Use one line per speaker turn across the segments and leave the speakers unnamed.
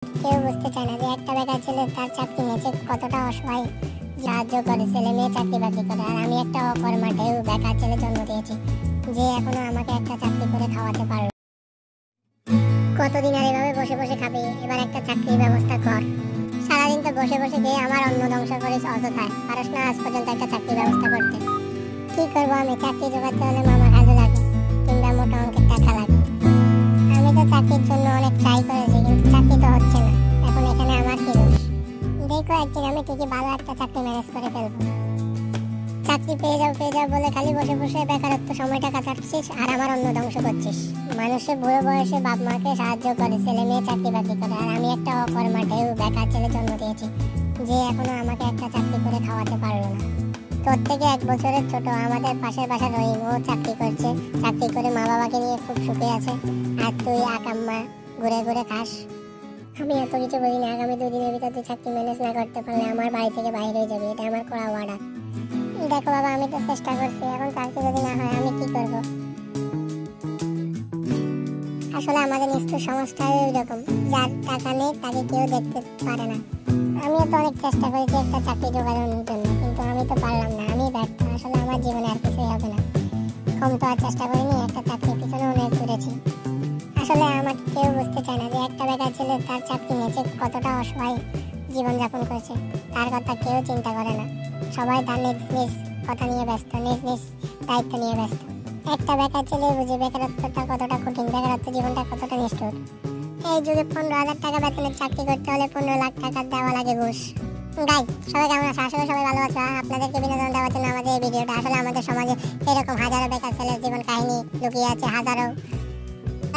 কেউ বুঝতে চায় না যে একটা বেকার ছেলে তার চাকরি নিয়েছে কতটা অসহায়, সাহায্য করে ছেলে মেয়ে চাকরি বাকরি করে। আর আমি একটা অকর্মা ঢেউ বেকার ছেলে জন্ম দিয়েছি যে এখনো আমাকে একটা চাকরি করে খাওয়াতে পারল। কতদিন আর এভাবে বসে বসে খাবি? এবার একটা চাকরির ব্যবস্থা কর। সারাদিন তো বসে বসে খেয়ে আমার অন্ন ধ্বংস করিস অযথায়, পারস না আজ পর্যন্ত একটা চাকরির ব্যবস্থা করতে। কি করবো আমি? চাকরি জোগাড়তে হলে মামা খাজু লাগে কিংবা মোটা অঙ্কের টাকা লাগে। আমি তো চাকরির জন্য অনেক ট্রাই করেছি, কিন্তু চাকরি তো হচ্ছে না। এখন এখানে আমার কি দোষ? দেখো একদিন আমি ঠিকই ভালো একটা চাকরি ম্যানেজ করে ফেলবো। চাকরি পেয়ে যাও বলে খালি বসে বসে বেকারত্ব সময়টা কাটাচ্ছিস আর আমার অন্ন ধ্বংস করছিস। মানুষের বুড়ো বয়সে বাপ মাকে সাহায্য করে, ছেলে মেয়ে চাকরি বাকরি করে। আর আমি একটা অকর্মা ঢেউ বেকার ছেলে জন্ম দিয়েছি যে এখনো আমাকে একটা চাকরি করে খাওয়াতে পারলো না। তোর থেকে 1 বছরের ছোট আমাদের পাশের বাসার রহিম, ও চাকরি করছে, চাকরি করে মা বাবাকে নিয়ে খুব সুখে আছে। আর তুই আকাম্মা ঘুরে ঘুরে খাস। আমি এত কিছু বলি না, আগামী 2 দিনের ভিতর তুই চাকরি ম্যানেজ না করতে পারলে আমার বাড়ি থেকে বাইরে হয়ে যাবে, এটা আমার করা অর্ডার। দেখো বাবা, আমি তো চেষ্টা করছি, এখন চাকরি যদি না হয় আমি কি করব? আসলে আমাদের নিষ্ঠুর সমাজটাই ওইরকম, যার টাকা নেই তাকে কেউ দেখতে পারে না। আমিও তো অনেক চেষ্টা করেছি একটা চাকরি জোগাড়ের জন্য, কিন্তু আমি তো পারলাম না, আমি ব্যর্থ। আসলে আমার জীবনে আর কিছুই হবে না। কম তো আর চেষ্টা করিনি, একটা চাকরির পিছনে অনেক ঘুরেছি। আসলে আমাকে কেউ বুঝতে চায় না যে একটা বেকার ছেলে তার চাকরি নিয়েছে কতটা অসহায় জীবনযাপন করছে। তার কথা কেউ চিন্তা করে না। সবাই তার নিজ নিজ কথা নিয়ে ব্যস্ত, নিজ নিজ দায়িত্ব নিয়ে ব্যস্ত। একটা বেকার ছেলে বুঝে বেকারত্বটা কতটা কঠিন, বেকারত্ব জীবনটা কতটা নিষ্ঠুর। এই যুগে 15,000 টাকা বেতনের চাকরি করতে হলে 15 লাখ টাকা দেওয়া লাগে ঘুষ। গাইস, সবাই কেমন আছে? আসলে সবাই ভালো আছে। আপনাদেরকে বিনোদন দেওয়ার জন্য আমাদের এই ভিডিওটা। আসলে আমাদের সমাজে এরকম হাজারো বেকার ছেলের জীবন কাহিনী লুকিয়ে আছে, হাজারো।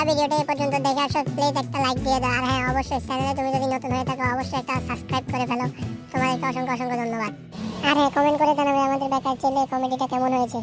ভিডিওটা এই পর্যন্ত দেখে আসো, প্লিজ একটা লাইক দিয়ে দাও। আর হ্যাঁ, অবশ্যই চ্যানেলে তুমি যদি নতুন হয়ে থাকো অবশ্যই একটা সাবস্ক্রাইব করে ফেলো। তোমাদেরকে অসংখ্য অসংখ্য ধন্যবাদ। আর হ্যাঁ, কমেন্ট করে জানাবে আমাদের বেকার ছেলে কমেডিটা কেমন হয়েছে।